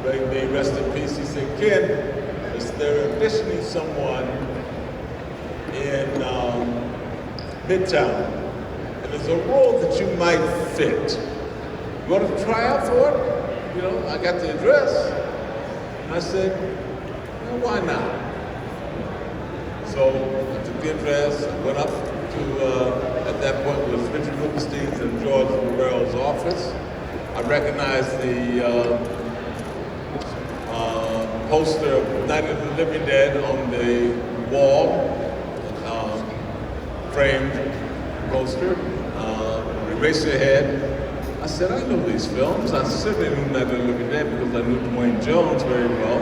May rest in peace. He said, Ken, they're auditioning someone in Midtown, and there's a role that you might fit. You want to try out for it? You know, I got the address. And I said, well, why not? So I took the address, I went up to, at that point, it was Richard Rubenstein's and George Romero's office. I recognized the poster of Night of the Living Dead on the wall, framed poster. Erase your head. I said, I know these films. I certainly knew Night of the Living Dead because I knew Dwayne Jones very well,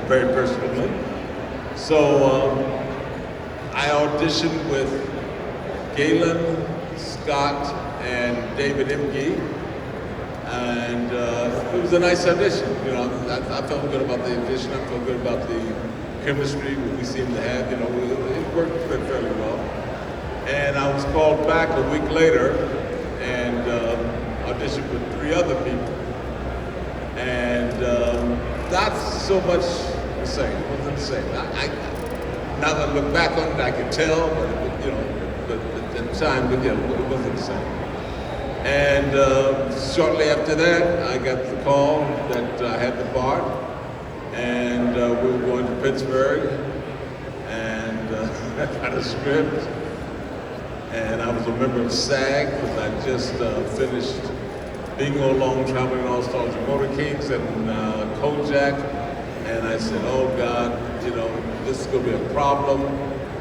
very personally. So I auditioned with Gaylen, Scott, and David Imge. And it was a nice audition. You know, I felt good about the audition. I felt good about the chemistry we seemed to have. You know, it worked fairly well. And I was called back a week later and auditioned with 3 other people. And not so much the same. It wasn't the same. Now that I look back on it, I can tell, but you know, at the time, but yeah, it wasn't the same. And shortly after that, I got the call that I had the part, and we were going to Pittsburgh, and I got a script, and I was a member of SAG because I just finished Bingo Long Traveling All-Stars and Motor Kings and Kojak, and I said, oh God, you know, this is going to be a problem.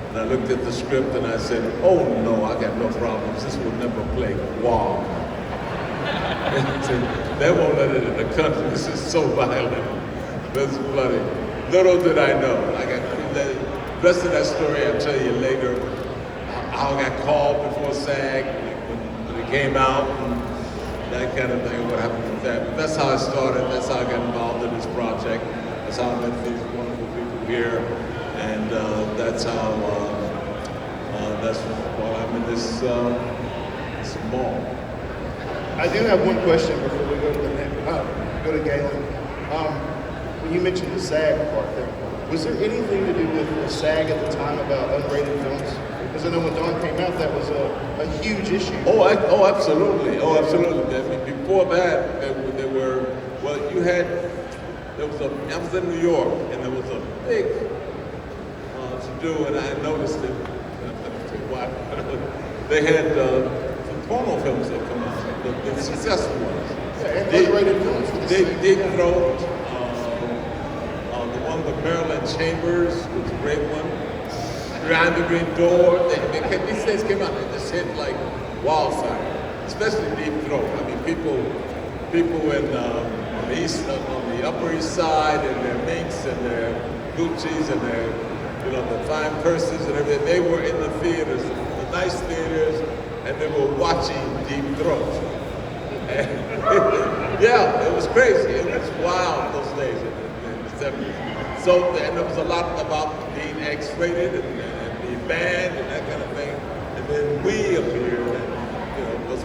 And I looked at the script and I said, oh no, I got no problems. This will never play. Wow. They won't let it in the country. This is so violent. This is bloody. Little did I know. I got the rest of that story I'll tell you later. How I got called before SAG when it came out and that kind of thing, what happened with that. But that's how I started. That's how I got involved in this project. That's how I met these wonderful people here. And that's how, that's why I'm in this mall. I do have one question before we go to the next, go to Gaylen. When you mentioned the SAG part there, was there anything to do with the SAG at the time about unrated films? Because I know when Dawn came out, that was a huge issue. Oh, absolutely. Oh, absolutely. Before that, there were, well, you had, I was in New York, and there was a big to do, and I noticed it. They had some porno films that come out, the successful ones. Yeah, unrated films for the Deep Throat, the one with Marilyn Chambers was a great one. Behind the Green Door. These things came out, they just hit like wildfire, especially Deep Throat. I mean, people in on the Upper East Side, and their minks and their Gucci's and their, you know, the fine purses and everything. They were in the theaters, the nice theaters, and they were watching Deep Throat. And yeah, it was crazy. It was wild those days in the 70s. So, and there was a lot about being X-rated and being banned and that kind of thing. And then we appeared, and, you know, because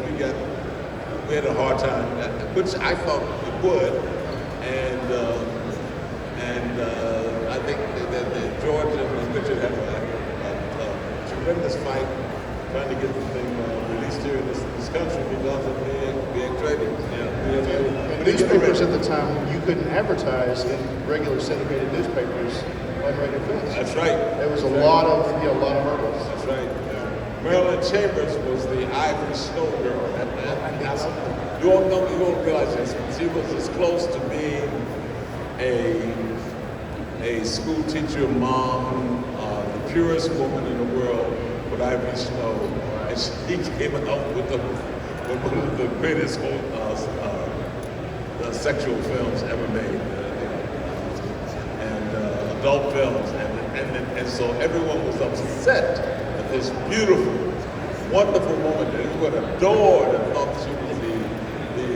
we had a hard time, which I thought it would. And I think that George and Richard have a tremendous fight trying to get the thing released here in this country because of being traded. And newspapers at the time, you couldn't advertise in regular syndicated newspapers unrated films. That's right. There was a lot of hurdles. That's right. Marilyn Chambers was the Ivory Snow girl. You won't realize this, but she was as close to being a school teacher, mom, the purest woman in the world with Ivory Snow. And she came out with one of the greatest sexual films ever made, and adult films. And so everyone was upset that this beautiful, wonderful woman that everyone adored and thought she was the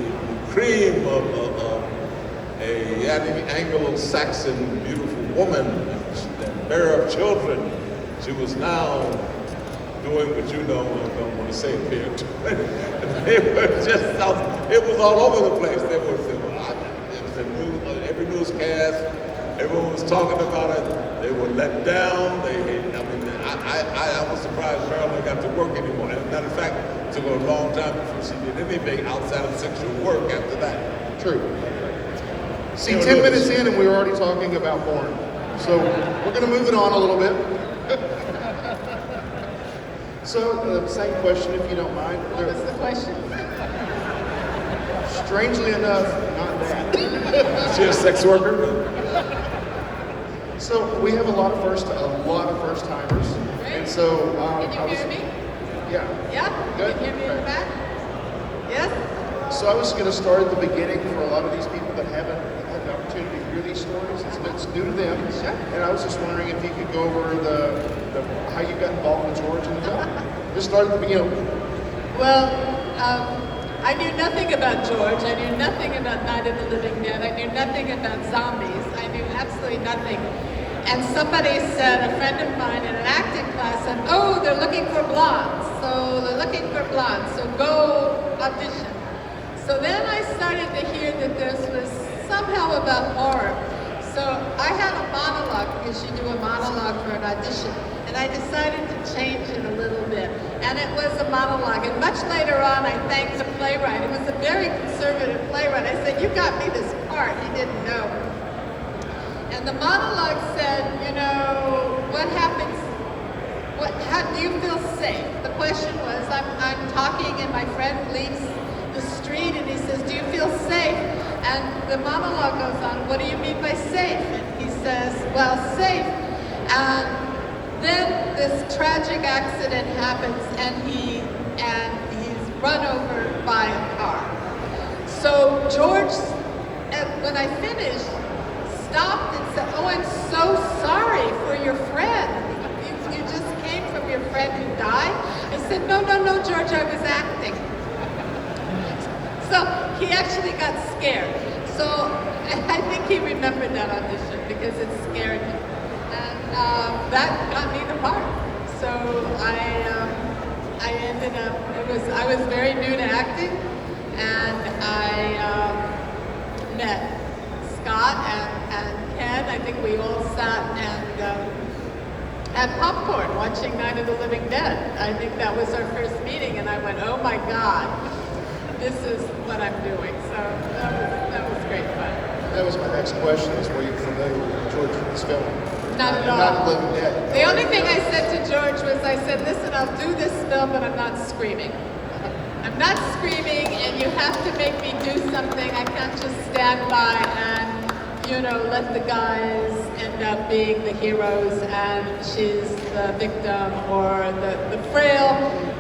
cream of a Anglo-Saxon beautiful woman and bearer of children. She was now doing what you know, I don't want to say it here. They were just, it was all over the place. They were cast. Everyone was talking about it. They were let down. I was surprised Marilyn got to work anymore. As a matter of fact, it took her a long time before she did anything outside of sexual work after that. True. See, 10 minutes in and we were already talking about porn. So we're going to move it on a little bit. So, same question if you don't mind. What was the question? Strangely enough, not that. Is she a sex worker? So we have a lot of first timers. Great. And so Can you hear me? Yeah. Yeah? Good. Can you hear me in the back? Yes? So I was going to start at the beginning for a lot of these people that haven't had the opportunity to hear these stories. It's new to them. Sure. And I was just wondering if you could go over the how you got involved with George and the film. Just start at the beginning. Well, I knew nothing about George. I knew nothing about Night of the Living Dead. I knew nothing about zombies. I knew absolutely nothing. And somebody said, a friend of mine in an acting class said, oh, they're looking for blondes. So they're looking for blondes. So go audition. So then I started to hear that this was somehow about horror. So I had a monologue, because you do a monologue for an audition. And I decided to change it a little bit. And it was a monologue. And much later on, I thanked the playwright. It was a very conservative playwright. I said, you got me this part. He didn't know. And the monologue said, you know, what happens, how do you feel safe? The question was, I'm talking and my friend leaves the street and he says, do you feel safe? And the monologue goes on, what do you mean by safe? And he says, well, safe. And then this tragic accident happens and he's run over by a car. So George, when I finished, stopped and said, oh, I'm so sorry for your friend. You just came from your friend who died? I said, no, George, I was acting. So he actually got scared. So I think he remembered that audition because it scared him. And that got me the part. So I ended up, I was very new to acting, and I met Scott and Ken. I think we all sat and had popcorn watching Night of the Living Dead. I think that was our first meeting, and I went, oh my God, this is what I'm doing. So that was great fun. That was my next question, is were you familiar with George from this film? Not at all. Not Living Dead. The only thing I said to George was, I said, listen, I'll do this film, but I'm not screaming. I'm not screaming, and you have to make me do something. I can't just stand by and, you know, let the guys end up being the heroes and she's the victim or the frail,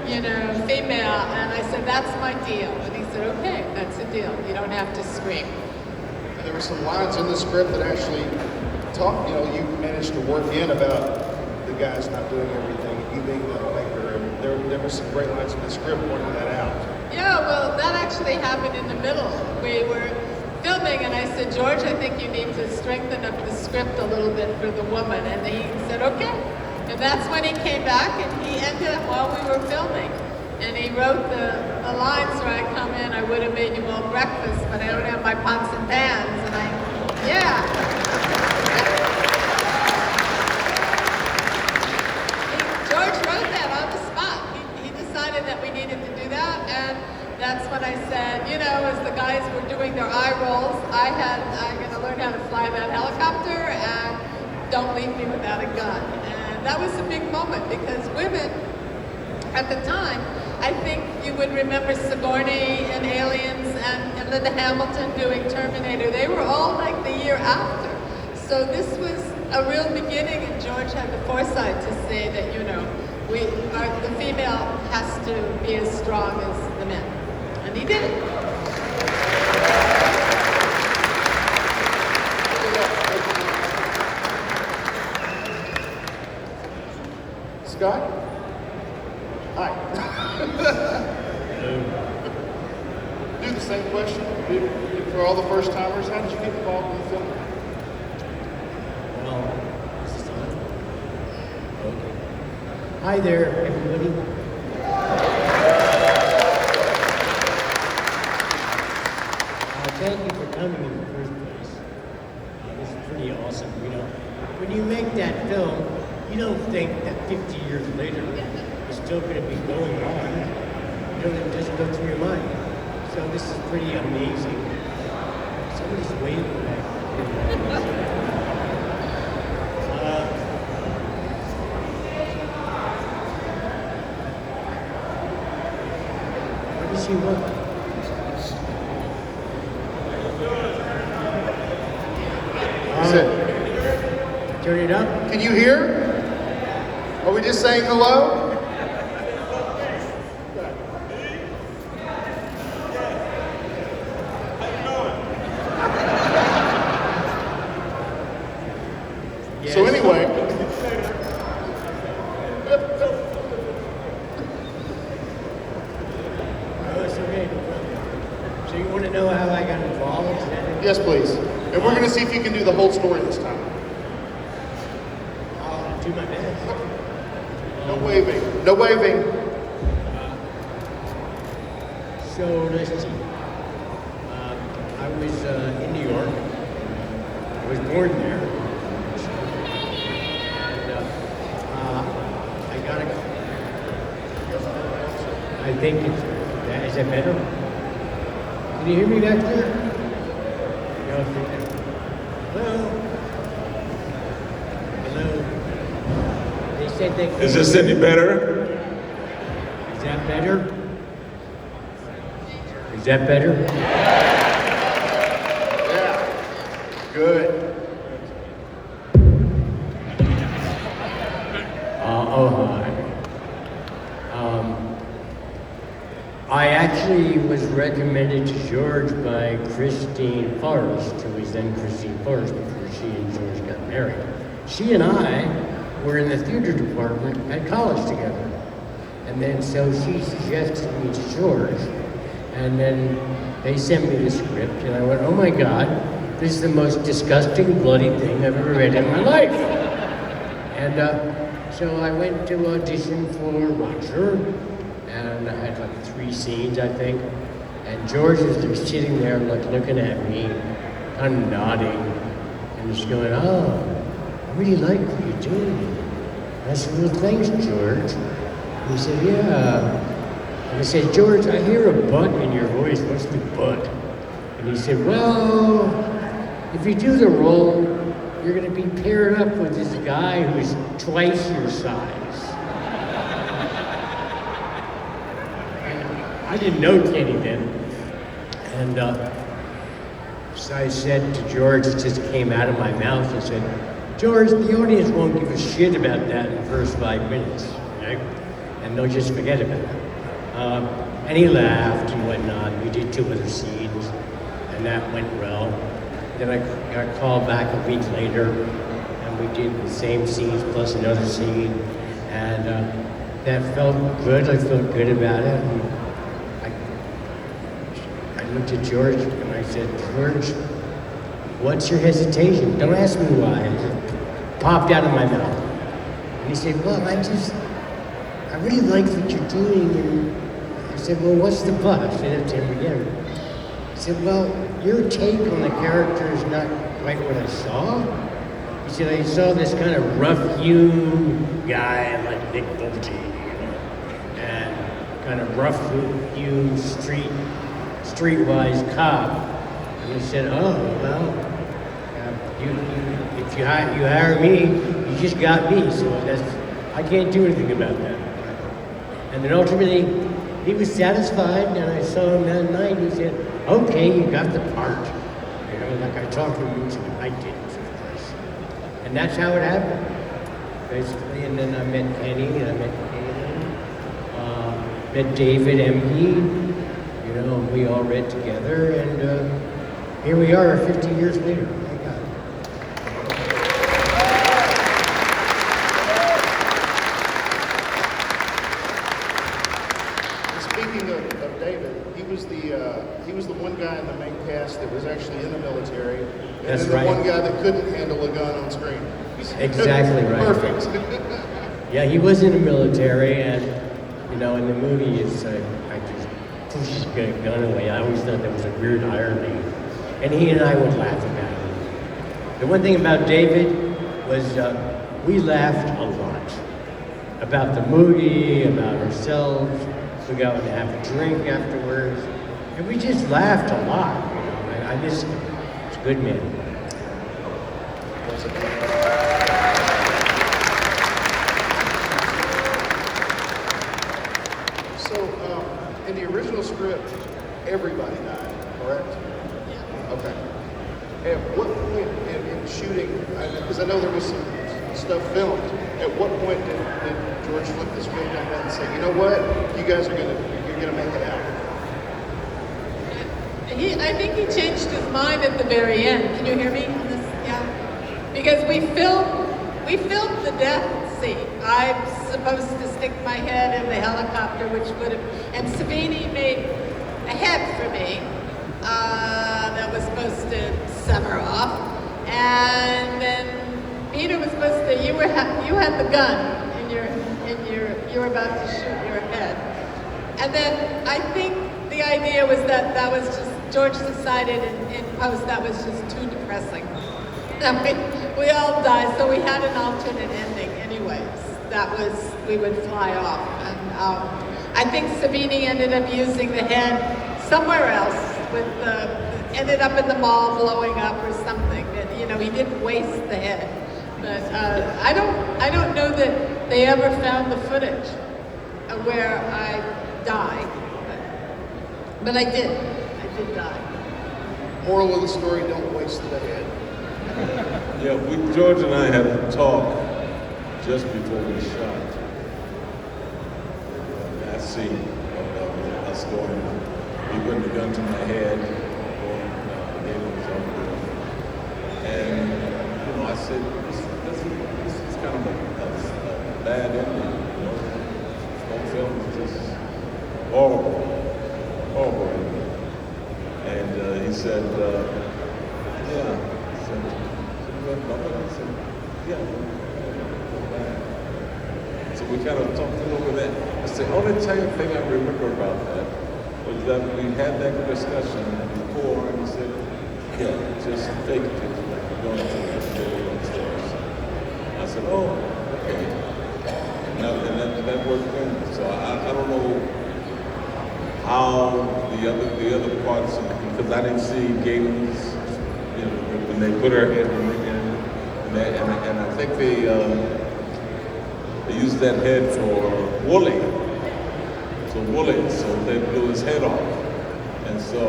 you know, female. And I said, that's my deal. And he said, okay, that's the deal. You don't have to scream. And there were some lines in the script that actually talk, you know, you managed to work in about the guys not doing everything, you being the maker, and there were some great lines in the script pointing that out. Yeah, well, that actually happened in the middle. We were filming, and I said, George, I think you need to strengthen up the script a little bit for the woman. And he said, okay. And that's when he came back, and he ended up while we were filming. And he wrote the lines where I come in, I would have made you all breakfast, but I don't have my pots and pans. And George wrote that on the spot. He decided that we needed to do that, and that's when I said, you know, as the guys were doing their eye rolls, I'm going to learn how to fly that helicopter, and don't leave me without a gun. And that was a big moment, because women, at the time, I think you would remember Sigourney and Aliens and Linda Hamilton doing Terminator. They were all like the year after. So this was a real beginning, and George had the foresight to say that, you know, the female has to be as strong as the men. And he did it. Scott? Hi. Do the same question for all the first timers. How did you get involved in the film? Well, is this on? Okay. Hi there, everybody. Thank you for coming in the first place. still going to be going on. It doesn't go through your mind. So this is pretty amazing. Somebody's waving back. What does he want? Is it? Turn it up. Can you hear? Are we just saying hello? Yes. So anyway, Oh, it's okay. So you want to know how I got involved? Is that it? yes, please. And we're going to see if you can do the whole story this time. I'll do my best. No waving. No waving. So let's see. I was in New York. I was born there. And I got a. I think it's. Is that better? Can you hear me back there? No, hello? Hello? They said they. Is this any better? Is that better? Is that better? Yeah. Good. Hi. I actually was recommended to George by Christine Forrest, who was then Christine Forrest before she and George got married. She and I were in the theater department at college together. And then so she suggested me to George. And then they sent me the script, and I went, oh my God, this is the most disgusting, bloody thing I've ever read in my life. And so I went to audition for Roger, and I had like 3 scenes, I think. And George was just sitting there, like looking at me, kind of nodding, and just going, oh, I really like what you're doing. And I said, well, thanks, George. And he said, yeah. And I said, George, I hear a butt in your voice. What's the butt? And he said, well, if you do the role, you're going to be paired up with this guy who's twice your size. And I didn't know Kenny then. And so I said to George, it just came out of my mouth, I said, George, the audience won't give a shit about that in the first 5 minutes, right? And they'll just forget about it. And he laughed and whatnot. We did 2 other scenes, and that went well. Then I got called back a week later, and we did the same scenes plus another scene, and that felt good. I felt good about it. And I looked at George and I said, George, what's your hesitation? Don't ask me why. It just popped out of my mouth. And he said, well, I really like what you're doing. And I said, well, what's the but? I said it to him again. He said, well, your take on the character is not quite what I saw. He said, I saw this kind of rough-hewn guy like Nick Nolte, and kind of rough-hewn streetwise cop. And he said, oh, well, if you hire me, you just got me, so I can't do anything about that. And then ultimately, he was satisfied, and I saw him that night, and he said, okay, you got the part. You know, like I talked to him, I didn't, of course. And that's how it happened, basically. And then I met Kenny, and I met Gaylen, met David MP, you know, and we all read together, and here we are 50 years later. Thank God. Speaking of David, he was the one guy in the main cast that was actually in the military, and That's then the right. one guy that couldn't handle a gun on screen. Exactly right. Perfect. Yeah, he was in the military, and you know, in the movie, I just pushed his gun away. I always thought that was a weird irony, and he and I would laugh about it. The one thing about David was we laughed a lot about the movie, about ourselves. We go out and have a drink afterwards, and we just laughed a lot. You know, and I miss him. He's a good man. So, in the original script, everybody died, correct? Yeah. Okay. At what point in shooting, because I know there was some stuff filmed, at what point did George flip the script on that and say, you know what, you're gonna make it out? I think he changed his mind at the very end. Can you hear me? Yeah. Because we filmed the death scene. I'm supposed to stick my head in the helicopter, which would have, and Savini made a head for me that was supposed to sever off, and then Peter was supposed to. You had the gun you were about to shoot your head, and then I think the idea was that was just George decided in post that was just too depressing. That we all died, so we had an alternate ending, anyways. That was we would fly off, and I think Savini ended up using the head somewhere else ended up in the mall blowing up or something. And, you know, he didn't waste the head. But I don't know that they ever found the footage of where I died. But I did die. Moral of the story, don't waste the head. Yeah, George and I had a talk just before we shot that scene of us going. He put the gun to my head, Gaylen was over there. And, you know, I said, this is kind of a bad ending, you know. That film was just horrible ending. And he said, yeah. He said, I said, yeah. So we kind of talked it over that. I said, only thing I remember about that was that we had that discussion before, and he said, yeah, just fake it, like you're going to the upstairs. I said, oh, okay. And that worked in. So I don't know how the other parts, because I didn't see Gaylen's, you know, when they put her head in, and I think they used that head for Wooly. So they blew his head off. And so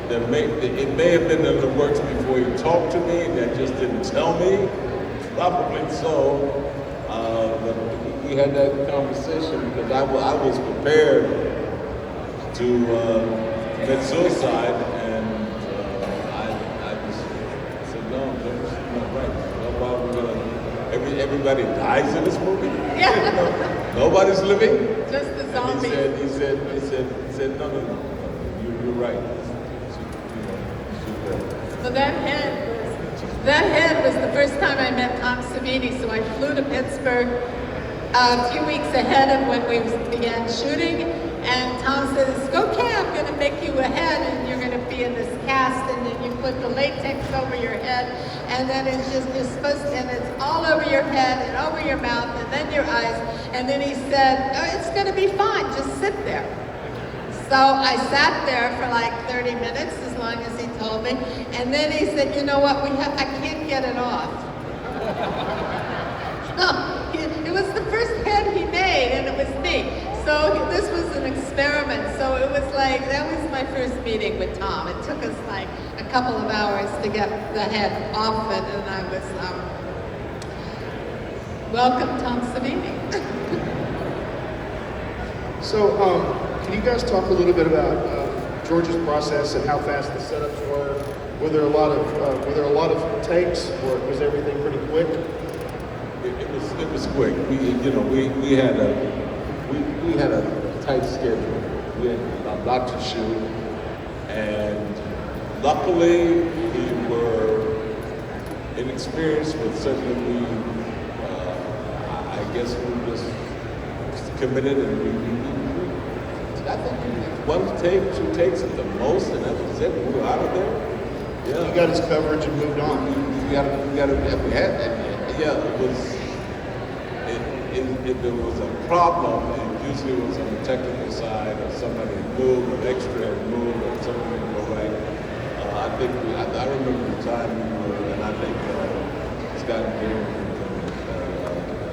it may have been in the works before he talked to me, that just didn't tell me. Probably so. But we had that conversation because I was prepared to commit suicide, and I just said, no, that's not right. Why are we gonna, everybody dies in this movie? Yeah. Nobody's living? Just the zombies. He said, no, you're right. So that head was the first time I met Tom Savini. So I flew to Pittsburgh a few weeks ahead of when we began shooting, and Tom says, okay, I'm going to make you a head, and you're going to be in this cast, and then you put the latex over your head, and then it's just, you're supposed to, and it's all over your head, and over your mouth, and then your eyes, and then he said, oh, it's going to be fine, just sit there. So I sat there for like 30 minutes, as long as he told me, and then he said, you know what, I can't get it off. It was the first head he made, and it was me. So this was an experiment. So it was like, that was my first meeting with Tom. It took us like a couple of hours to get the head off it, and I was, welcome Tom Savini. So, can you guys talk a little bit about George's process and how fast the setups were? Were there a lot of takes, or was everything pretty quick? It was quick. We had a tight schedule. We had a lot to shoot, and luckily we were inexperienced, but certainly I guess we were just committed, and I think we did one take, 2 takes at the most, and that was it. We were out of there. Yeah. You got his coverage and moved on. We had that. Yeah, it was. if there was a problem, it usually was on the technical side, or somebody had moved, or extra had moved, or something didn't go right. I remember the time we were, and I think Scott and Gaylen can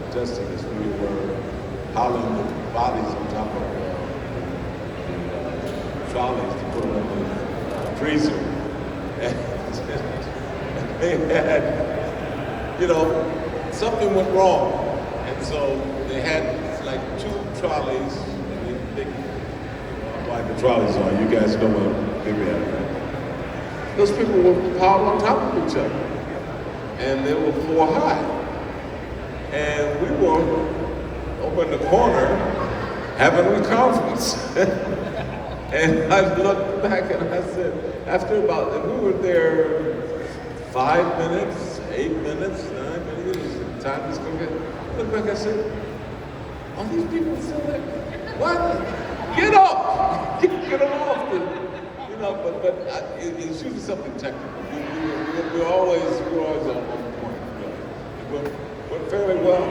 attest to this, we were piling the bodies on top of the trolleys to put them in the freezer. And they had, something went wrong. And so they had like 2 trolleys. Why the trolleys are, you guys know what they had, right? Those people were piled on top of each other. And they were 4 high. And we were over in the corner having a conference. And I looked back and I said, after and we were there 5 minutes, 8 minutes, 9 minutes, time was going to get. Look back, I said, are these people still there? What? Get up! Get them off. But it's usually something technical. We're always on point. It went fairly well.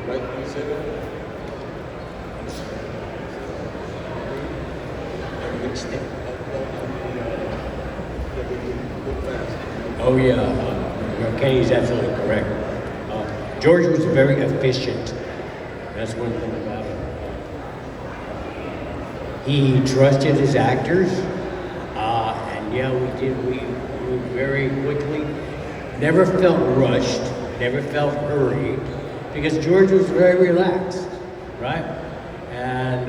Right? Can you say that? Oh yeah, Kenny's absolutely correct. George was very efficient. That's one thing about him. He trusted his actors, and yeah, we moved very quickly. Never felt rushed, never felt hurried, because George was very relaxed, right? And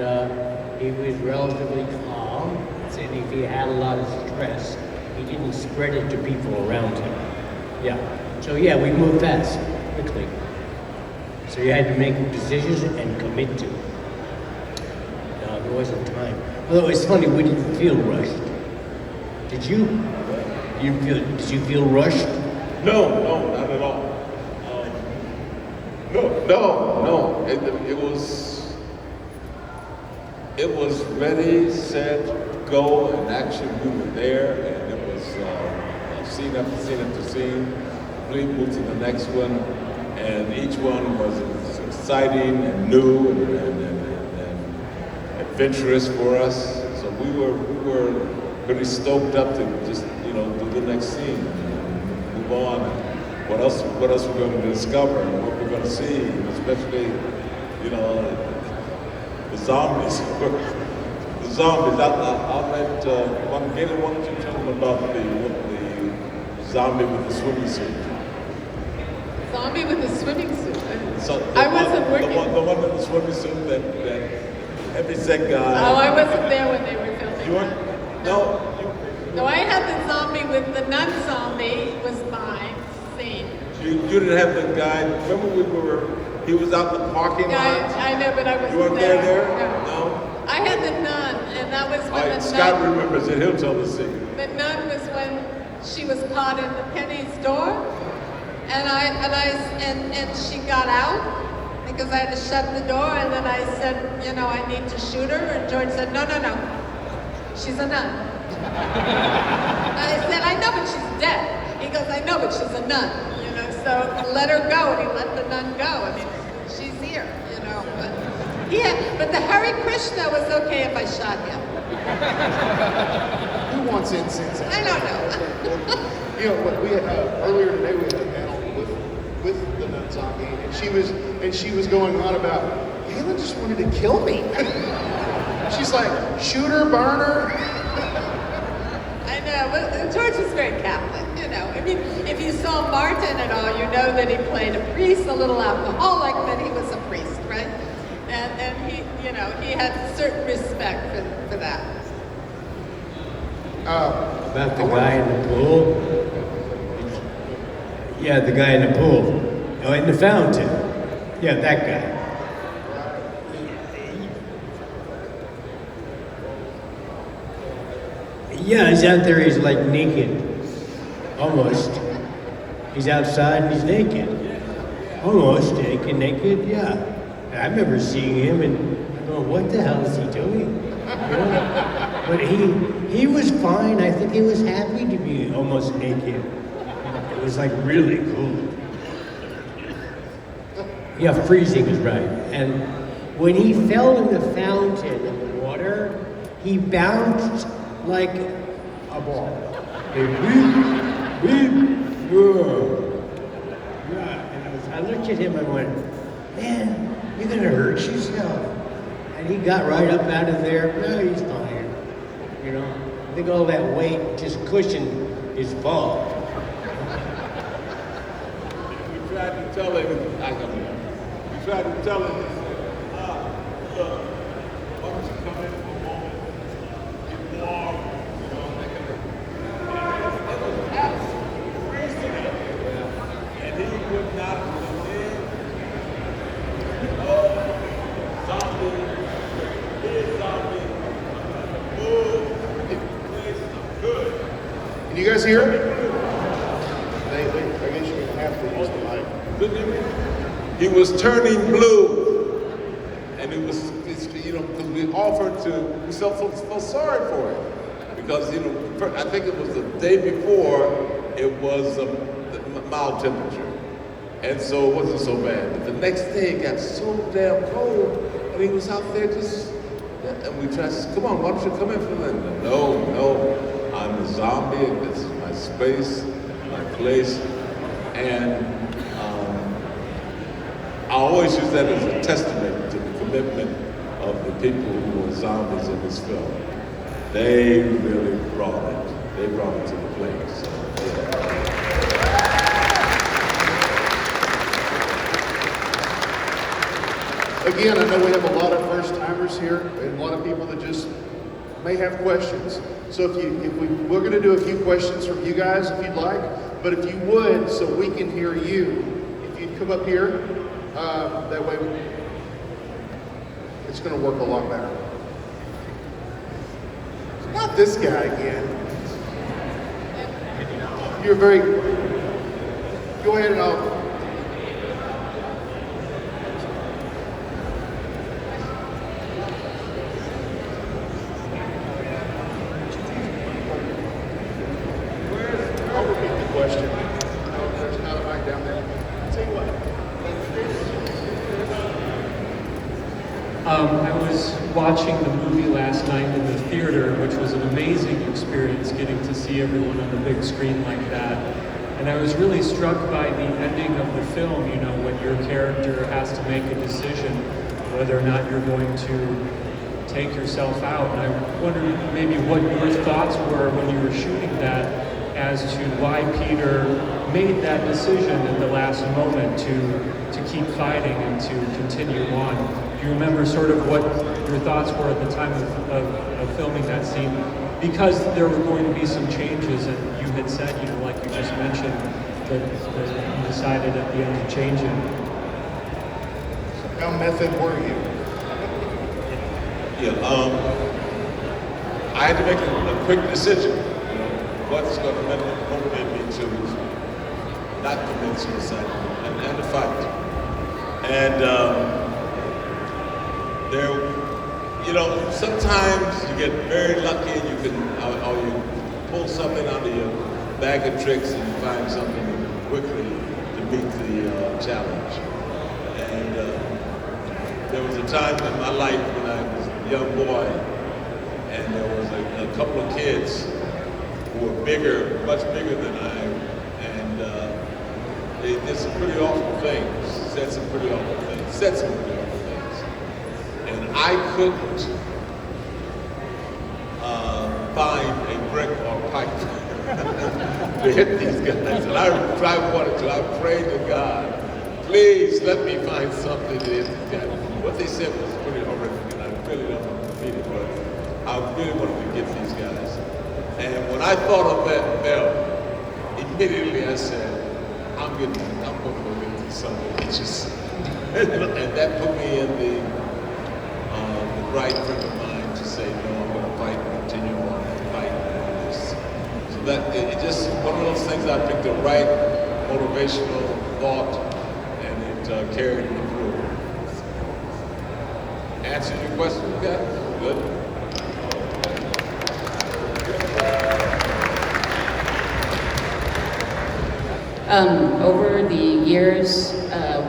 he was relatively calm. And if he had a lot of stress, he didn't spread it to people around him. Yeah. So yeah, we moved fast, quickly. So you had to make decisions and commit to. No, there wasn't time. Although it's funny, we didn't feel rushed. Did you? Did you feel rushed? No, not at all. No. It was ready, set, go, and action. We were there, and it was scene after scene after scene. We moved to the next one, and each one was exciting and new and adventurous for us. So we were pretty stoked up to just do the next scene, and move on. And what else we're going to discover, and what we're going to see, especially the zombies. The zombies. I'll let Gaylen, why don't you tell them about the zombie with the swimming suit? Zombie with a swimming suit. So I wasn't working. The one with the swimming suit that heavy set guy. Oh, I wasn't there when they were filming. You weren't? No. No, I had the zombie with the nun zombie was mine scene. You didn't have the guy. Remember he was out in the parking lot. I know, but I wasn't You weren't there? No. I had the nun, and that was when the Scott nun. remembers it. He'll tell the secret. The nun was when she was caught in the Penny's door, and she got out because I had to shut the door, and then I said, I need to shoot her, and George said, no, she's a nun. I said, I know, but she's dead. He goes, I know, but she's a nun, so let her go, and he let the nun go. I mean, she's here, but the Hare Krishna was okay if I shot him. Who wants incense? I don't know. We had earlier today we had a panel with the nun zombie, and she was going on about Gaylen just wanted to kill me. She's like, shoot her, burn her. I know, but George was very Catholic, I mean, if you saw Martin at all, you know that he played a priest, a little alcoholic, but he was a priest, right? And he, he had certain respect for that. About the guy in the pool? Yeah, the guy in the pool. Oh, in the fountain. Yeah, that guy. Yeah, he's out there, he's like naked. Almost. He's outside and he's naked. Almost naked, yeah. I remember seeing him and I go, what the hell is he doing? But he was fine. I think he was happy to be almost naked. It was like really cool. Yeah, freezing is right. And when he fell in the fountain in the water, he bounced like a ball. And I looked at him and went, man, you're gonna hurt yourself. And he got right up out of there. No, he's fine. You know, I think all that weight just cushioned his fall. We tried to tell him, we tried to tell him, look, why don't you come in for a moment, get warm, you know, that kind of thing. It was absolutely freezing out there. And he would not come in. Oh, zombie, here's zombie, move, please, I'm good. Can you guys hear me? I guess you're gonna have to use the mic. He was turning blue, and it was, you know, because we offered to, we felt sorry for him, because, you know, I think it was the day before, it was a mild temperature, and so it wasn't so bad. But the next day, it got so damn cold, and he was out there just, and we tried to say, come on, why don't you come in for that? No, I'm a zombie, and this is my space, my place, and I always use that as a testament to the commitment of the people who were zombies in this film. They really brought it. They brought it to the plate. So, yeah. Again, I know we have a lot of first timers here and a lot of people that just may have questions. So we're going to do a few questions from you guys if you'd like, but if you would, so we can hear you, if you'd come up here, that way it's going to work a lot better. Not this guy again. You're very, go ahead and I'll. I'll repeat the question. There's not a mic down there. I'll tell you what. I was watching the movie last night in the theater, which was an amazing experience getting to see everyone on the big screen like that. And I was really struck by the ending of the film, you know, when your character has to make a decision whether or not you're going to take yourself out. And I wondered maybe what your thoughts were when you were shooting that as to why Peter made that decision at the last moment to keep fighting and to continue on. Do you remember sort of what your thoughts were at the time of filming that scene? Because there were going to be some changes, and you had said, you know, like you just mentioned, that you decided at the end to change it. How method were you? Yeah, I had to make a quick decision. You know, what's going to motivate me to not commit suicide and to fight. And there, you know, sometimes you get very lucky and you can, or you pull something out of your bag of tricks and you find something quickly to meet the challenge. And there was a time in my life when I was a young boy, and there was a couple of kids who were bigger, much bigger than I, and they did some pretty awful things, said some pretty awful things. And I couldn't find a brick or pipe to hit these guys. And I wanted to, I prayed to God, please let me find something to hit these guys. What they said was pretty horrific, and I really don't want to repeat it, but I really wanted to get these guys. And when I thought of that bell, immediately I said, I'm going to go get these son of bitches. And that put me in the right frame of mind to say, no, I'm going to fight, continue on and fight on this. So that it just one of those things, I picked the right motivational thought, and it carried me through. Answer your question, guys? Good. Over the years,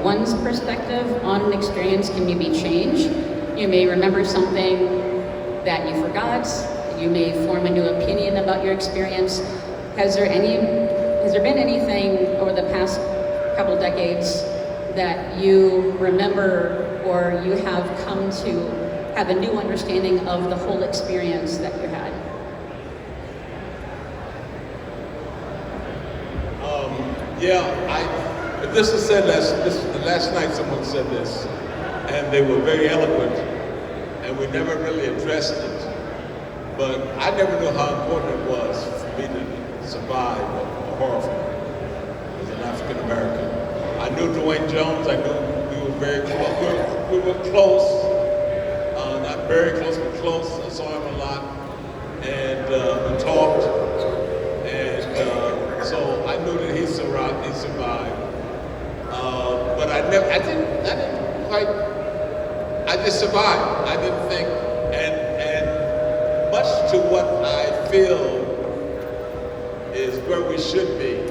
one's perspective on an experience can maybe change. You may remember something that you forgot. You may form a new opinion about your experience. Has there been anything over the past couple decades that you remember or you have come to have a new understanding of the whole experience that you had? This was said last night. Someone said this, and they were very eloquent, and we never really addressed it. But I never knew how important it was for me to survive a horror film as an African American. I knew Dwayne Jones. I knew we were very close. We were close, not very close, but close. I saw him a lot, and we talked, and so I knew that he survived. But I didn't quite. I just survived. I didn't think, and much to what I feel is where we should be.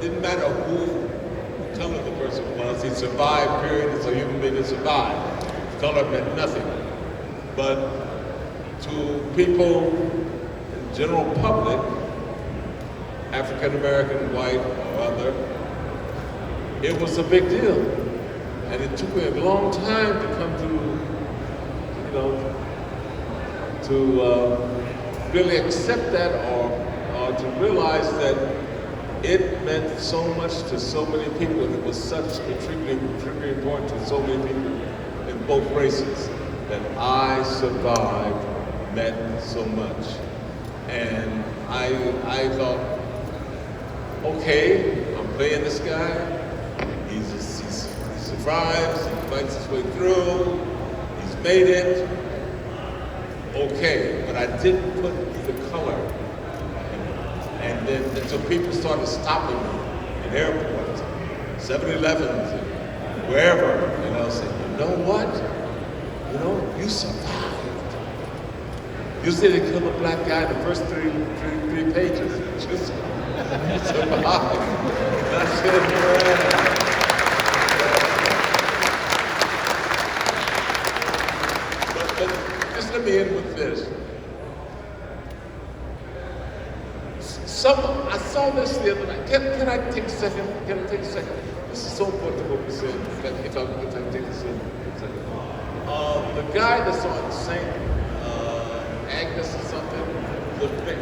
Didn't matter who color the person was. He survived. Period. It's a human being that survived. Color meant nothing. But to people, in general public, African American, white, or other, it was a big deal. And it took me a long time to come to really accept that or to realize that it meant so much to so many people. It was such extremely important to so many people in both races that I survived meant so much. And I thought, okay, I'm playing this guy. He survives, he fights his way through, he's made it. Okay, but I didn't put the color. And then so people started stopping me in airports, 7-Elevens, and wherever, saying, you know what? You survived. You said they killed a black guy in the first three pages. You survived. That's it, man. But just let me end with this. I saw this the other night. Can I take a second? This is so important to what we're saying. If I can take a second. The guy that's on St. Agnes or something,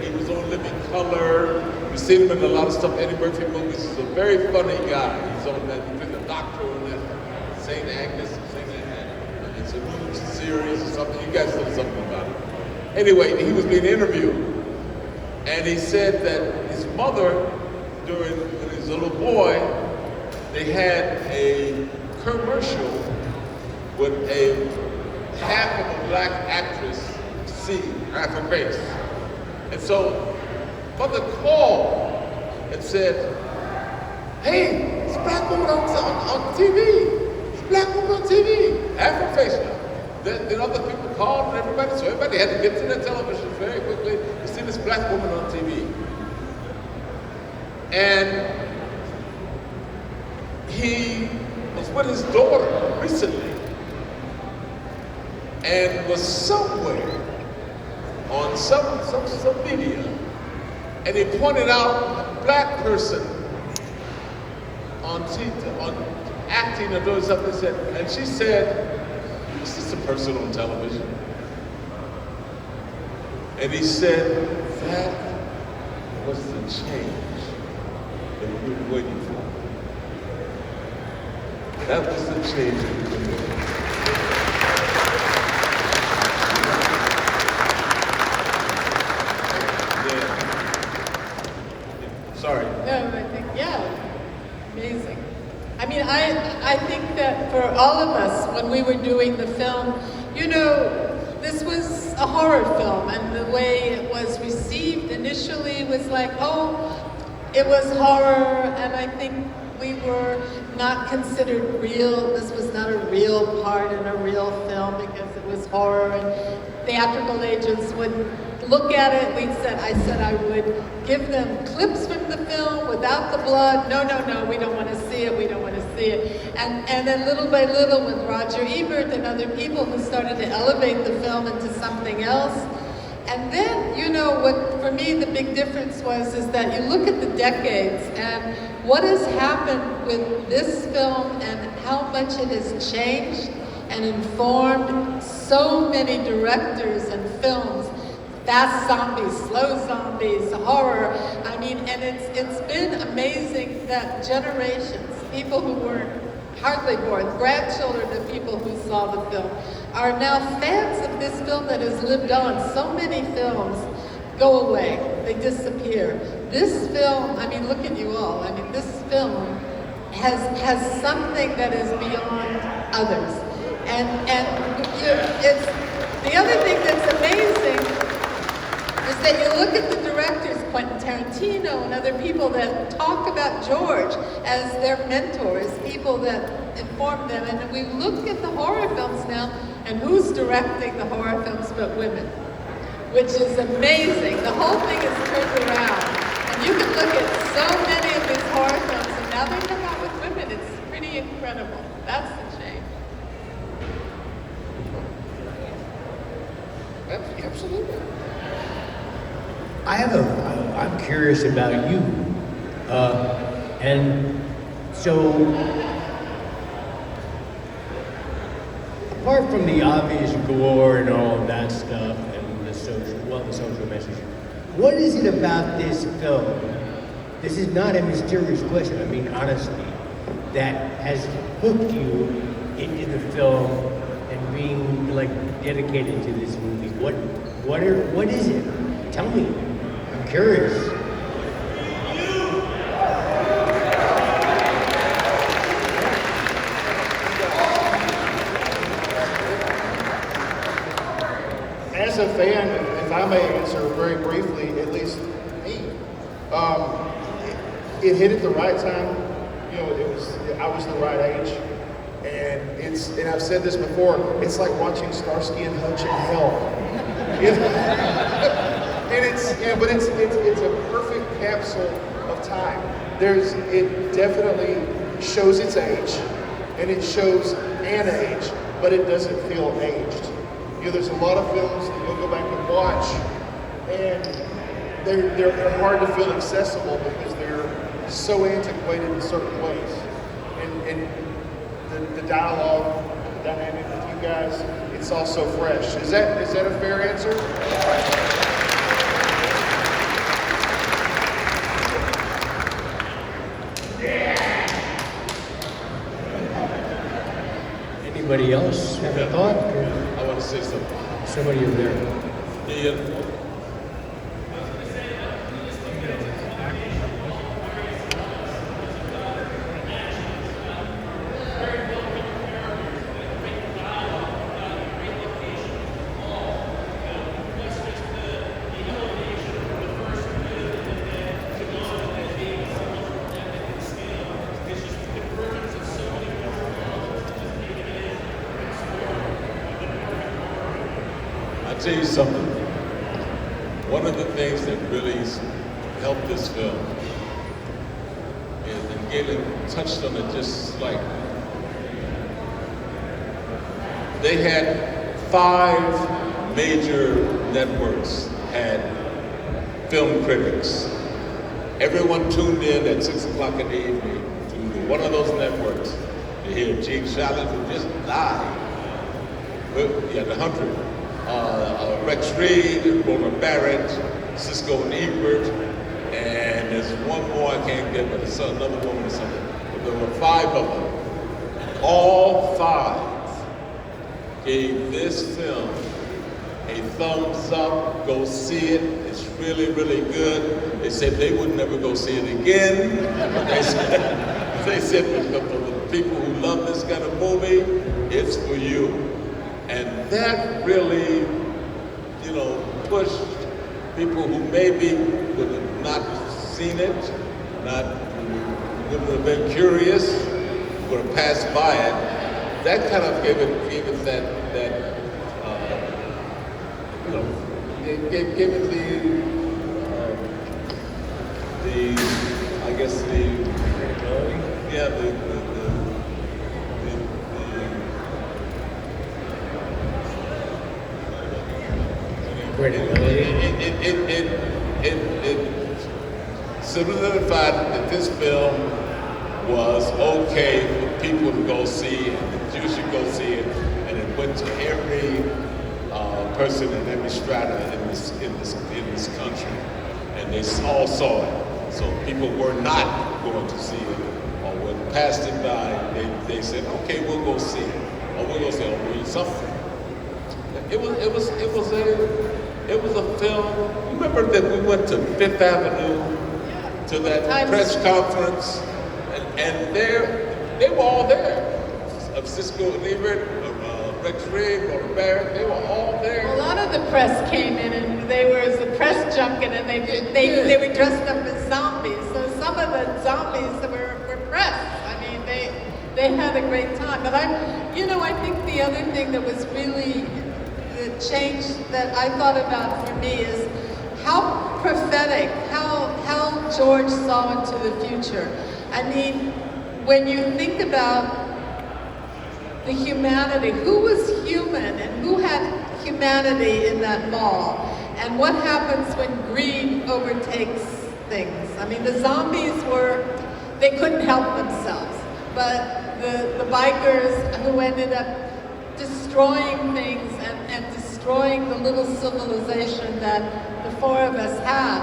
he was on Living Color. You've seen him in a lot of stuff, Eddie Murphy movies. He's a very funny guy. He's on that, he's been the doctor on that St. Agnes. It's a new series or something. You guys know something about it. Anyway, he was being interviewed. And he said that his mother, when he was a little boy, they had a commercial with a half of a black actress see half her face. And so mother called and said, hey, it's a black woman on TV. It's a black woman on TV. Half her face now. Then other people called and everybody, so everybody had to get to their television very quickly to see this black woman on TV. And he was with his daughter recently and was somewhere on some media, and he pointed out a black person on TV, on acting or doing something, and she said, is this a person on television? And he said, that was the change that we were waiting for. That was the change that we were waiting for. Sorry. No, I think, amazing. I mean, I think that for all of us, when we were doing the film, this was a horror film, and the way it was received initially was like, it was horror, and I think we were not considered real. This was not a real part in a real film because it was horror, and theatrical agents would look at it. I said I would give them clips from the film without the blood. No, we don't want to see it. We don't want to see it. And then little by little, with Roger Ebert and other people who started to elevate the film into something else. And then, you know, what for me the big difference was is that you look at the decades and what has happened with this film and how much it has changed and informed so many directors and films. Fast zombies, slow zombies, horror. I mean, and it's been amazing that generations, people who were hardly born, grandchildren of people who saw the film, are now fans of this film that has lived on. So many films go away, they disappear. This film, I mean, look at you all. I mean, this film has something that is beyond others. And you know, it's the other thing that's amazing is that you look at the directors, Quentin Tarantino and other people that talk about George as their mentors, people that inform them. And we look at the horror films now, and who's directing the horror films but women? Which is amazing. The whole thing is turned around. And you can look at so many of these horror films, and now they come out with women. It's pretty incredible. That's the change. Absolutely. I'm curious about you. And so, apart from the obvious gore and all of that stuff and the social message, what is it about this film? This is not a mysterious question, I mean, honestly, that has hooked you into the film and being like dedicated to this movie. What is it? Tell me. I'm curious. As a fan, if I may answer very briefly, at least me, it hit at the right time. You know, I was the right age, and I've said this before. It's like watching Starsky and Hutch in hell. And it's a perfect capsule of time. It definitely shows its age, and it shows an age, but it doesn't feel aged. You know, there's a lot of films that you'll go back and watch, and they're hard to feel accessible because they're so antiquated in certain ways. And the dialogue, the dynamic with you guys, it's all so fresh. Is that a fair answer? Anybody else have a thought? I want to say something. Somebody over there. I'll tell you something. One of the things that really helped this film is, and Gaylen touched on it just slightly, they had 5 major networks had film critics. Everyone tuned in at 6 o'clock in the evening to one of those networks to hear Gene Shalit, who just died. He had 100. Rex Reed, Roland Barrett, Cisco and Ebert, and there's one more I can't get, but it's another woman or something. But there were 5 of them. All 5 gave this film a thumbs up. Go see it. It's really, really good. They said they would never go see it again. But they said for the people who love this kind of movie, it's for you. And that really, you know, pushed people who maybe would have not seen it, wouldn't have been curious, would have passed by it. That kind of gave it that you know, Give it I guess yeah, it solidified that this film was okay for people to go see, and that you should go see it, and it went to every person in every strata in this country, and they all saw it. So people were not going to see it, or when passed it by, they said, okay, we'll go see it, or we'll go see it, or read something. It was a film. You remember that we went to Fifth Avenue to that press conference, and they were all there. Of Cisco Liebert, Rex Rigg, or Barrett, they were all there. A lot of the press came in, and they were as a press junket, and they were dressed up as zombies. So some of the zombies were press. I mean, they had a great time. But I think the other thing that was really the change that I thought about for me is how prophetic, how George saw into the future. I mean, when you think about the humanity, who was human and who had humanity in that mall, and what happens when greed overtakes things. I mean, the zombies they couldn't help themselves, but the bikers who ended up destroying things and destroying the little civilization that the four of us had.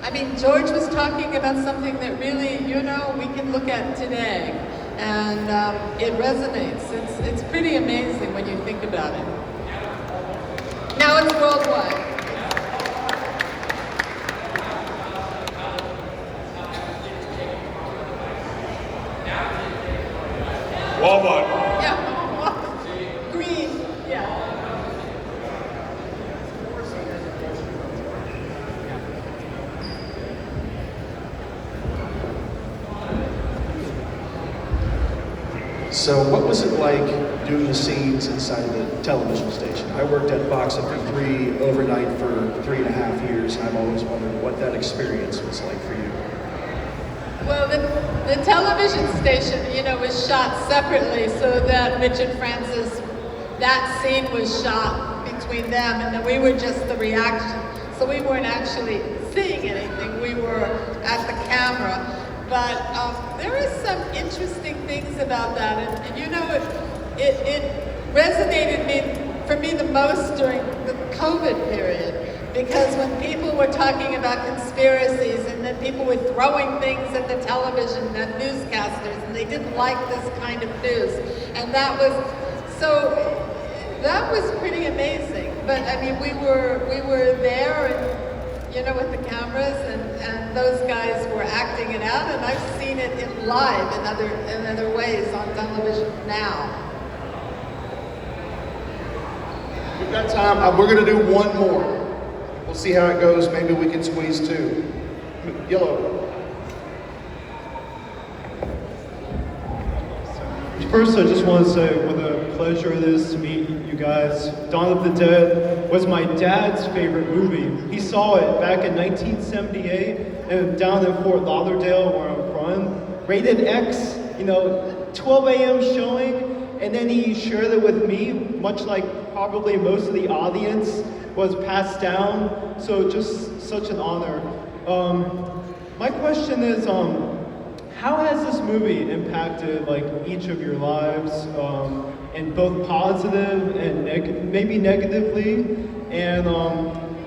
I mean, George was talking about something that really, we can look at today, and it resonates. It's pretty amazing when you think about it. Now it's worldwide. Walmart. Yeah, green, yeah. So what was it like doing the scenes inside the television station? I worked at Fox 53 overnight for 3.5 years, and I've always wondered what that experience was like for you. Well, the television station, was shot separately so that Richard Francis, that scene was shot between them, and then we were just the reaction. So we weren't actually seeing anything. We were at the camera. But there is some interesting things about that, and it resonated for me the most during the COVID period, because when people were talking about conspiracies, and then people were throwing things at the television, at newscasters, and they didn't like this kind of news, and that was pretty amazing. But I mean, we were there, and with the cameras, and those guys were acting it out, and I've seen it live in other ways on television now. We've got time. We're going to do one more. We'll see how it goes. Maybe we can squeeze two. Yellow. First, I just want to say what a pleasure it is to meet you guys. Dawn of the Dead was my dad's favorite movie. He saw it back in 1978 and down in Fort Lauderdale, where I'm from. Rated X, 12 a.m. showing, and then he shared it with me, much like probably most of the audience was passed down. So just such an honor. My question is, how has this movie impacted each of your lives, in both positive and maybe negatively? And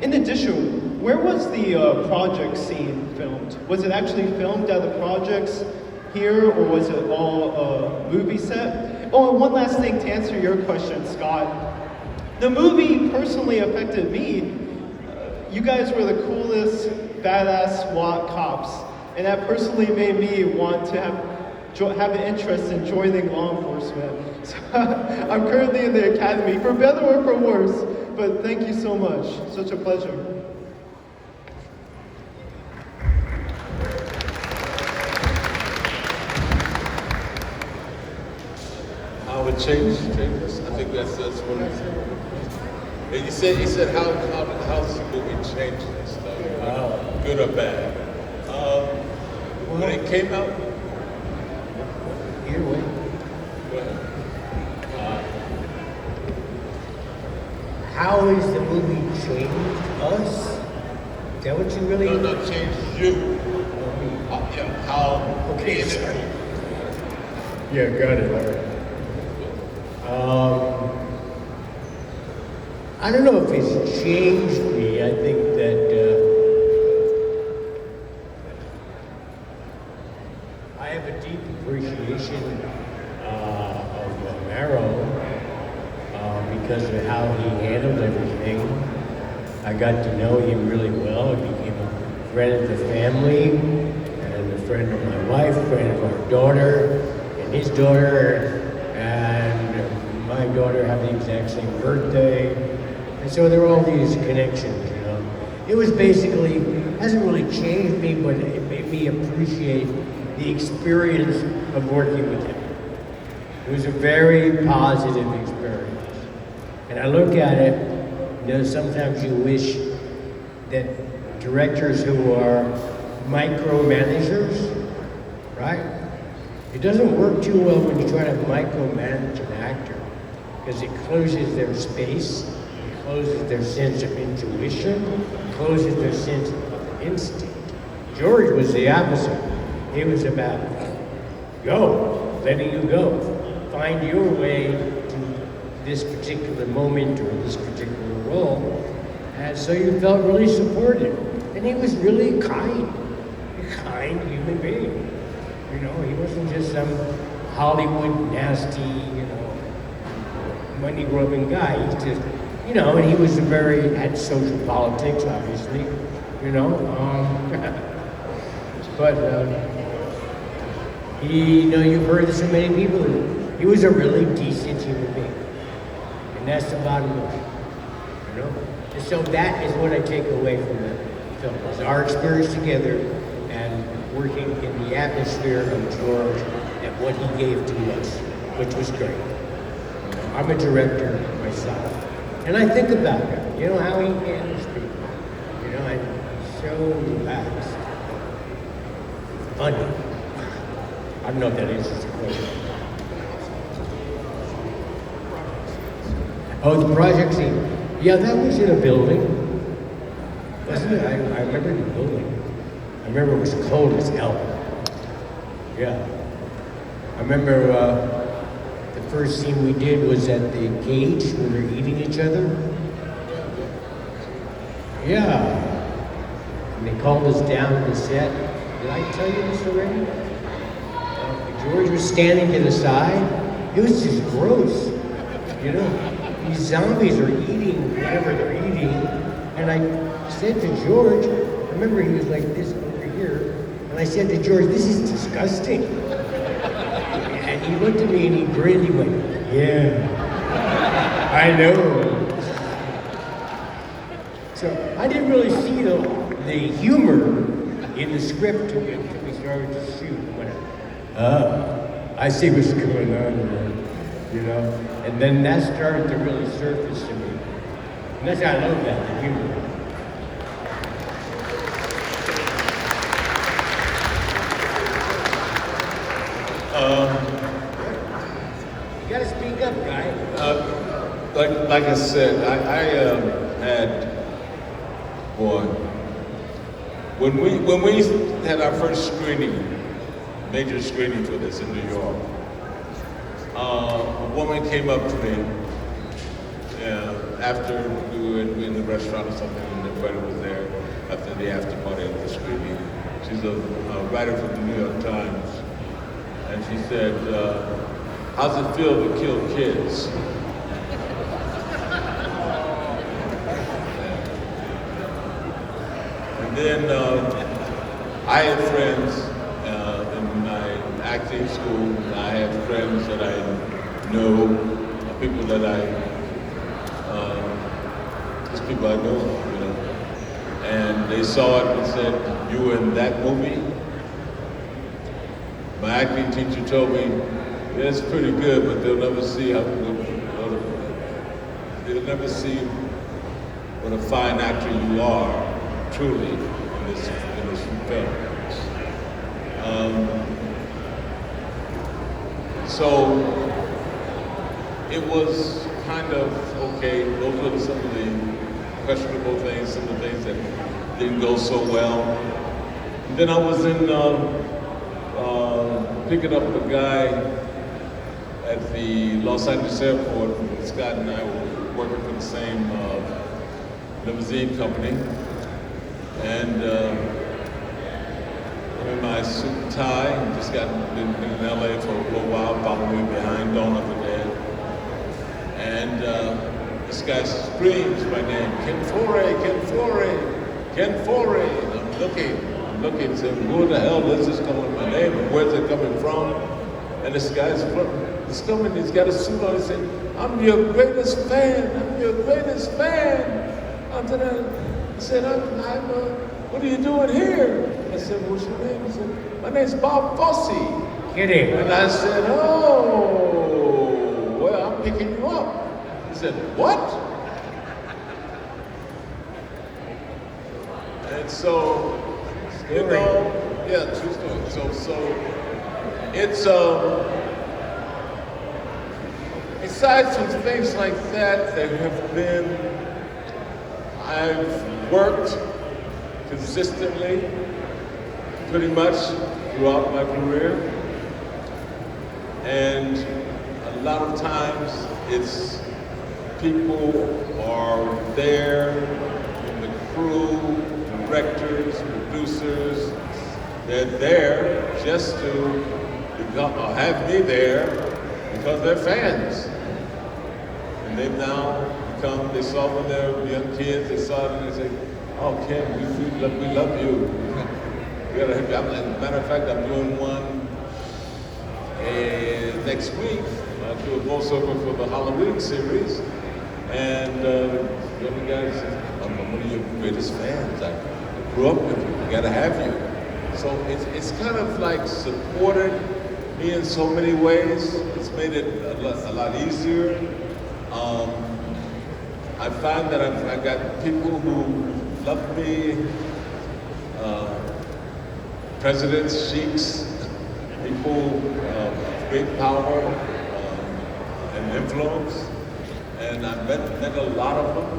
in addition, where was the project scene filmed? Was it actually filmed at the projects here, or was it all a movie set? Oh, and one last thing to answer your question, Scott. The movie personally affected me. You guys were the coolest, badass SWAT cops. And that personally made me want to have an interest in joining law enforcement. So, I'm currently in the academy, for better or for worse, but thank you so much. Such a pleasure. How it changes. I think that's one of the And he said how's the movie changed and stuff, Wow. good or bad. When it came out, Either way. go ahead. How has the movie changed us? Is that what you really? No, changed you. How? Okay, in it- sorry. Yeah, got it. All right. I don't know if it's changed me. I think that I have a deep appreciation of Romero because of how he handled everything. I got to know him really well. I became a friend of the family and a friend of my wife, friend of our daughter and his daughter, and my daughter have the exact same birthday. And so there were all these connections, you know. It was basically, hasn't really changed me, but it made me appreciate the experience of working with him. It was a very positive experience. And I look at it, you know, sometimes you wish that directors who are micromanagers, right? It doesn't work too well when you try to micromanage an actor because it closes their space, it closes their sense of intuition, it closes their sense of instinct. George was the opposite. It was about go, letting you go, find your way to this particular moment or this particular role. And so you felt really supported. And he was really a kind human being. You know, he wasn't just some Hollywood nasty, you know, money grubbing guy. He's just, you know, and he was had social politics, obviously, you know. But he, you know, you've heard of so many people. He was a really decent human being. And that's the bottom line, you know. And so that is what I take away from the film, is our experience together and working in the atmosphere of George and what he gave to us, which was great. You know, I'm a director myself, and I think about him, you know, how he handles people, you know, and he's so relaxed, funny. I don't know if that answers the question. Oh, the project scene. Yeah, that was in a building, wasn't it? I remember the building. I remember it was cold as hell. Yeah. I remember the first scene we did was at the cage where they're eating each other. Yeah. And they called us down to the set. Did I tell you this already? George was standing to the side. It was just gross, you know. These zombies are eating whatever they're eating. And I said to George, I remember he was like this over here, and I said to George, this is disgusting. And he looked at me and he grinned, he went, yeah, I know. So I didn't really see the humor in the script until we started to shoot. I see what's going on there, you know? And then that started to really surface to me. And that's how I love that, the humor. You gotta speak up, guy. Like I said, I had, boy, when we had our first major screening for this in New York, a woman came up to me after we were in the restaurant or something, and everybody was there after the after party of the screening. She's a writer for the New York Times, and she said, how's it feel to kill kids? And then I had friends in my acting school. I had friends that I know, people that just people I know, you know. And they saw it and said, you were in that movie? My acting teacher told me, yeah, it's pretty good, but they'll never see what a fine actor you are, truly, in this film. So it was kind of, okay, those were some of the questionable things, some of the things that didn't go so well. And then I was in picking up a guy at the Los Angeles airport. Scott and I were working for the same limousine company. And I'm in my suit and tie, and just been in LA for a little while, following behind Dawn of the Dead. And this guy screams my name, Ken Foree, Ken Foree, Ken Foree. And I'm looking, saying, who the hell is this calling my name, and where's it coming from? And this guy's coming, he's got a suit on, he's saying, I'm your greatest fan, I'm your greatest fan. I said, what are you doing here? I said, what's your name? He said, my name's Bob Fosse. Kidding. And I said, oh, well, I'm picking you up. He said, what? And so, you know, yeah, true story. So it's, aside from things like that, there have been, I've worked consistently, pretty much throughout my career. And a lot of times it's people are there in the crew, directors, producers, they're there just to become, or have me there because they're fans. And they've now become, they saw when they were young kids, they saw it and they say, oh, Ken, we love you. We gotta help you. As a matter of fact, I'm doing one next week. I do a voiceover for the Halloween series. And the other guy says, I'm one of your greatest fans. I grew up with you. We gotta have you. So it's kind of like supported me in so many ways. It's made it a lot easier. I find that I got people who love me, presidents, sheiks, people of great power and influence, and I've met a lot of them,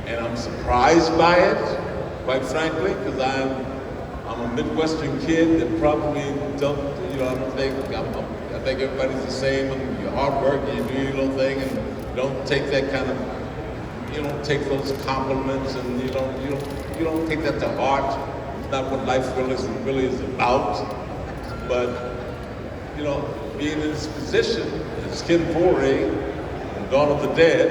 and I'm surprised by it, quite frankly, because I'm a Midwestern kid that probably don't, I think everybody's the same, and you're hardworking, you do your little thing, and don't take that kind of, you don't take those compliments, and you don't take that to heart. It's not what life really is about. But being in this position as Ken Foree and Dawn of the Dead,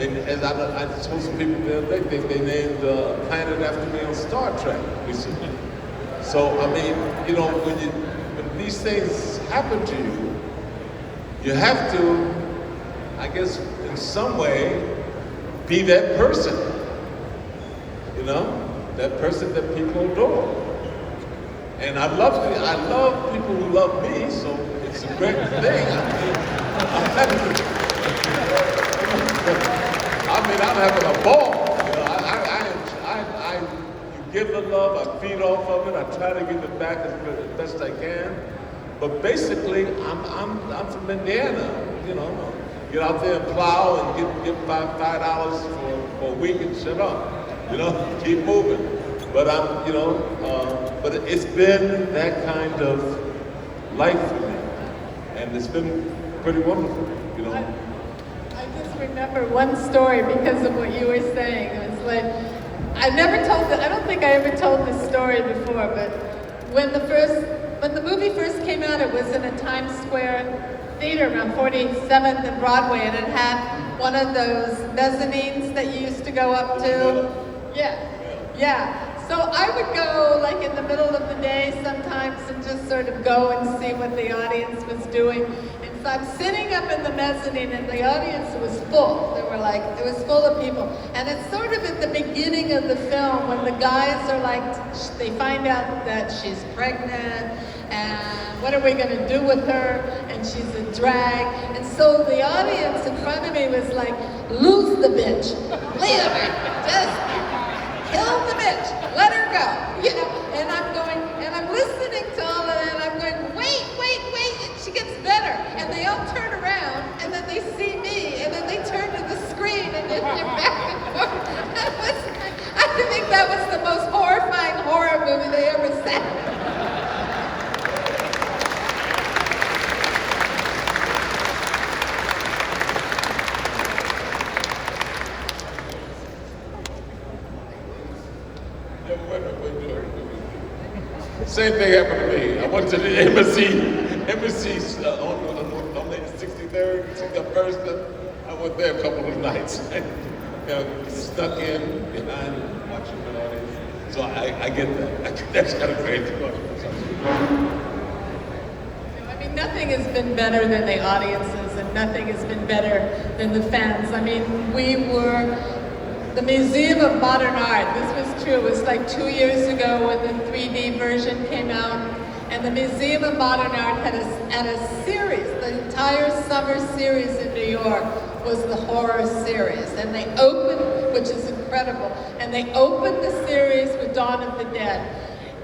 as I told some people the other day, they named a planet after me on Star Trek recently. So I mean, when these things happen to you, you have to, I guess, in some way, be that person, that person that people adore. And I love people who love me, so it's a great thing. I'm having a ball. You give the love, I feed off of it, I try to give it back as best I can. But basically, I'm from Indiana, Get out there and plow and get $5 for a week and shut up. Keep moving. But but it's been that kind of life for me, and it's been pretty wonderful. I just remember one story because of what you were saying. It was like I don't think I ever told this story before, but when the movie first came out, it was in a Times Square theater around 47th and Broadway, and it had one of those mezzanines that you used to go up to. Yeah. So I would go like in the middle of the day sometimes and just sort of go and see what the audience was doing. And so I'm sitting up in the mezzanine and the audience was full. It was full of people. And it's sort of at the beginning of the film when the guys are like, they find out that she's pregnant and what are we going to do with her? And and she's a drag. And so the audience in front of me was like, lose the bitch, leave her, just kill the bitch, let her go, you know. And I'm going, and I'm listening to all of that, and I'm going, wait, and she gets better. And they all turn around, and then they see me, and then they turn to the screen, and then they're back and forth. I think that was the most horrifying horror movie they ever saw. Same thing happened to me. I went to the embassy on the 63rd, 61st. I went there a couple of nights. Stuck in behind watching the audience. So I get that. That's kind of crazy. I mean, nothing has been better than the audiences, and nothing has been better than the fans. I mean, we were the Museum of Modern Art. This was true. It was like 2 years ago when the 3D version came out, and the Museum of Modern Art had a series. The entire summer series in New York was the horror series, and they opened, which is incredible, and they opened the series with Dawn of the Dead,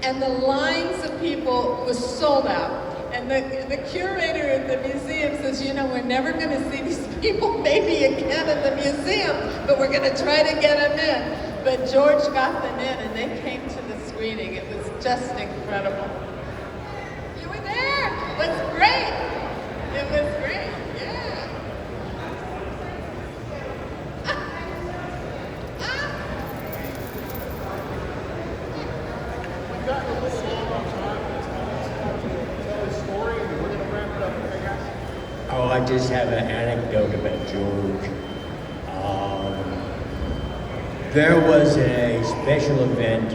and the lines of people was sold out. And the curator of the museum says, you know, we're never going to see these people maybe again at the museum, but we're going to try to get them in. But George got them in, and they came to the screening. It was just incredible. You were there. It was great. It was great. Yeah. We've gotten a little long on time. Tell a story, and we're going to wrap it up. Okay, guys? Oh, I just have an anecdote about George. There was a special event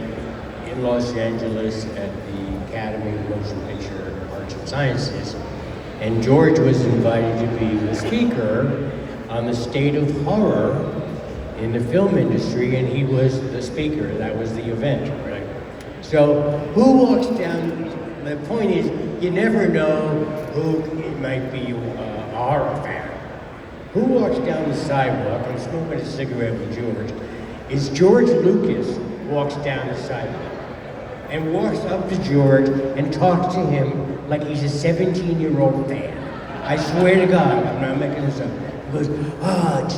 in Los Angeles at the Academy of Motion Picture Arts and Sciences, and George was invited to be the speaker on the state of horror in the film industry, and he was the speaker. That was the event, right? So who walks down? The point is, you never know who it might be a horror fan. Who walks down the sidewalk? I'm smoking a cigarette with George. Is George Lucas walks down the sidewalk and walks up to George and talks to him like he's a 17-year-old fan. I swear to God, I'm not making this up. He goes,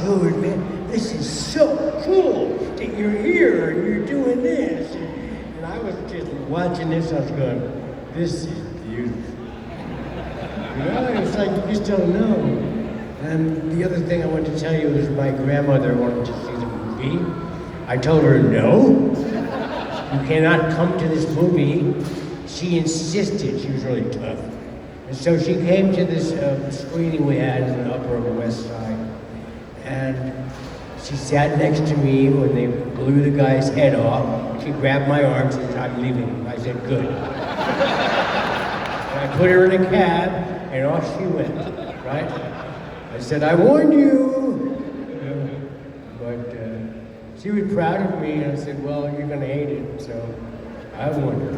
George, man, this is so cool that you're here and you're doing this. And I was just watching this, I was going, this is beautiful. You know, it's like you just don't know. And the other thing I want to tell you is my grandmother wanted to see the movie. I told her, no, you cannot come to this movie. She insisted. She was really tough. And so she came to this screening we had in the Upper West Side. And she sat next to me when they blew the guy's head off. She grabbed my arm and said, I'm leaving. I said, good. And I put her in a cab, and off she went, right? I said, I warned you. But she was proud of me, and I said, well, you're going to hate it. So I warned her.